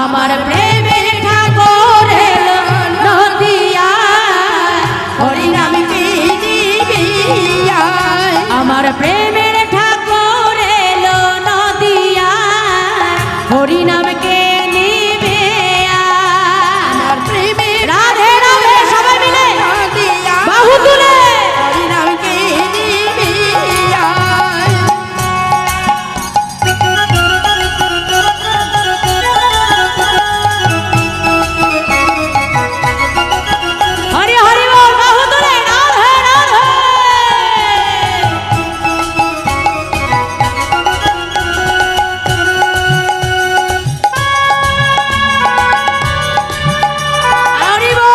আমার প্রেমের ঠাকুর এলো নদিয়ায়, হরিনাম কি নিবিয়ায়। আমার প্রেমের ঠাকুর এলো নদিয়ায়, হরিনাম কে নিবে। আমার প্রেমের রাধে রাধে সবাই মিলে বাহু তুলে হরিনাম কে নিবে। হরি হরি বল বাহু তুলে রাধে রাধে। হরি বল।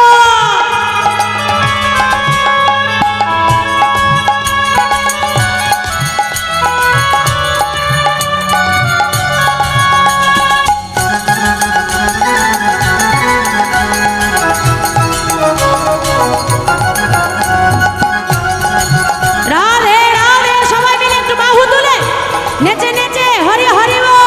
রাধে রাধে সবাই মিলে একটু বাহু তুলে নেচে নেচে হরি হরি বল।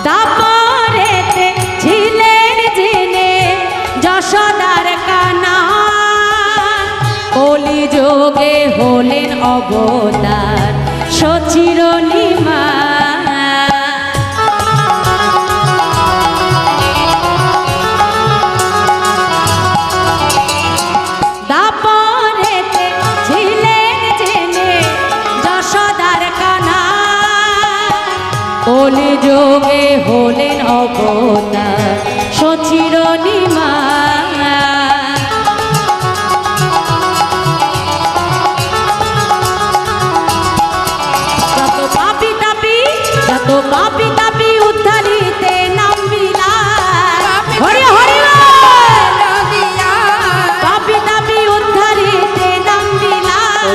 দাপরেতে ছিলেন যিনি যশোদার কানা, কলিযুগে হলেন অবতার সচিরনিমা। দাপরেতে ছিলেন যিনি যশোদার কানা, কলিযুগে হলেন অবতার সচিরনিমা। যত পাপী তাপী উদ্ধারিতে নাম বিলায়। হরি হরি বল। পাপী তাপী উদ্ধারিতে নাম বিলায়।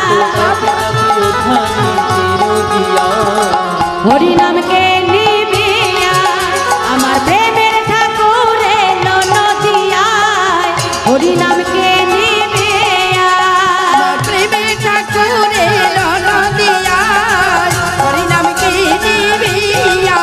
হরিনাম কে নিবিয়া। আমার প্রেমের ঠাকুর এলো নদিয়ায়, হরিনাম কে নিবিয়া। আমার প্রেমের ঠাকুর এলো নদিয়ায়, হরিনাম কে নিবিয়া।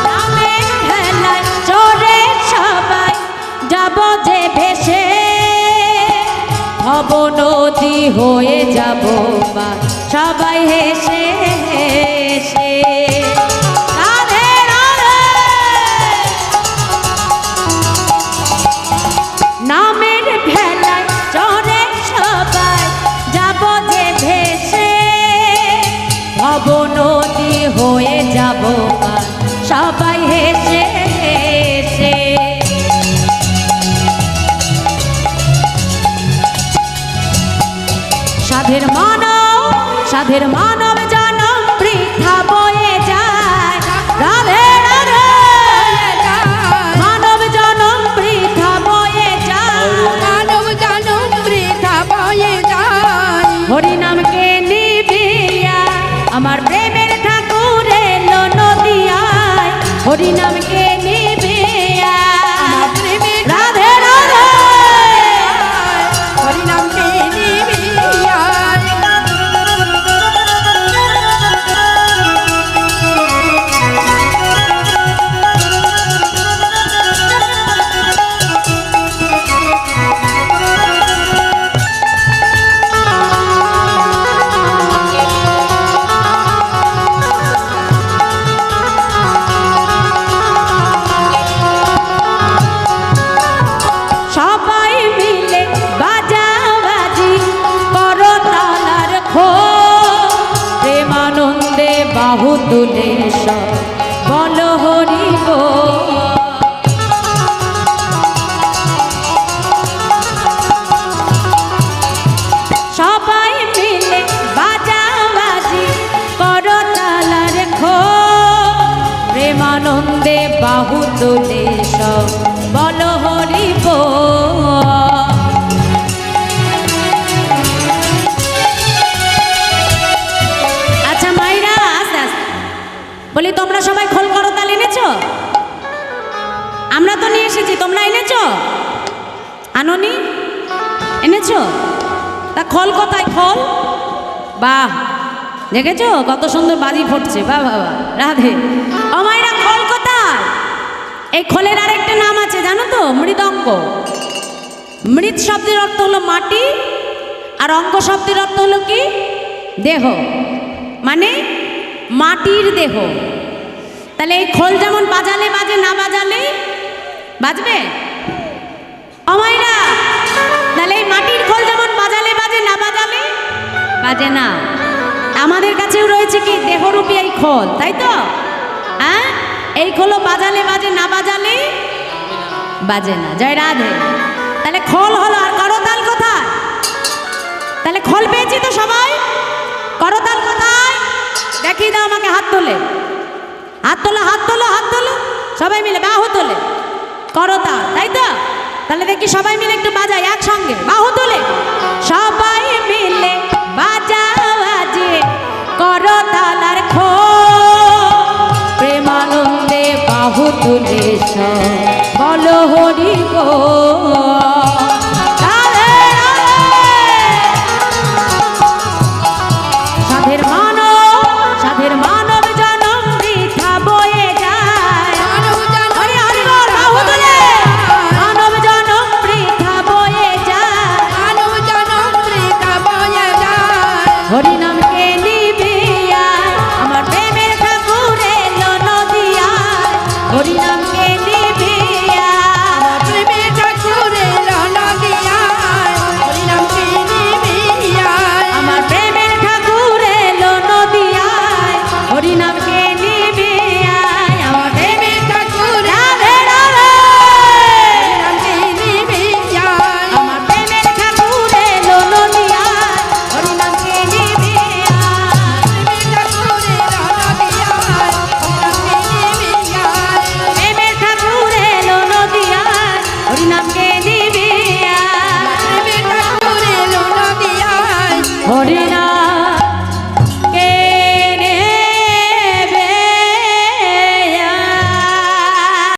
নামের ভেলায় চড়ে সবাই যাব যে ভেসে, হব নদী হয়ে যাব বা সবাই হেসে হেসে। রাধে রাধে। নামের ভেলায় চড়ে সবাই যাব যে ভেসে, হব নদী হয়ে যাব বা সবাই হেসে হেসে। সাধের মানব জনম বৃথা বয়ে যায়। রাধে রাধে। মানব জনম বৃথা বয়ে যায়। হরিনাম কে নিবিয়া। আমার প্রেমের ঠাকুর এলো নদিয়ায়, হরিনাম কে নিবিয়া। রাধে রাধে। হরিনাম কে নিবিয়া। বাহু তুলে সব বলো হরি বল। সবাই মিলে বাজাবাজি করো তালার খোল, প্রেমানন্দে বাহু তুলে সব বলো হরি বল। আচ্ছা মাইরা আস্তে আস্তে বলি, তোমরা সবাই খোল করতাল এনেছো? আমরা তো নিয়ে এসেছি, তোমরা এনেছো? আনোনি? এনেছো? তা খোল কোথায়? খোল বাহ, দেখেছো কত সুন্দর বাজি ফুটছে, বাহ বাবা রাধে। ও মাইরা খোল কোথায়? এই খোলের আরেকটা নাম আছে জানো তো? মৃদঙ্গ। মৃৎ শব্দের অর্থ হলো মাটি, আর অঙ্গ শব্দের অর্থ হলো কি? দেহ, মানে মাটির দেহ। তাহলে এই খোল যেমন বাজালে বাজে, না বাজালে বাজবে? ও মাইরা, তাহলে এই মাটির খোল যেমন বাজালে বাজে, না বাজালে বাজে না। আমাদের কাছেও রয়েছে কি? দেহরূপী এই খোল, তাই তো? হ্যাঁ, এই খোলও বাজালে বাজে, না বাজালে বাজে না। জয় রাধে। তাহলে খোল হলো, আর করতাল কোথায়? তাহলে খোল পেয়েছি তো সবাই, করতাল কোথায়? দেখিয়ে দাও আমাকে, হাত তোলে, হাত তোলো, হাত তোলো, হাত তোলো, সবাই মিলে বাহু তোলে করতাল, তাই তো? তাহলে দেখি সবাই মিলে একটু বাজাই একসঙ্গে, বাহু তোলে সবাই মিলে বাজাবাজি করতাল আর খোল, প্রেমানন্দে বাহু তুলে সব বলো হরি বল।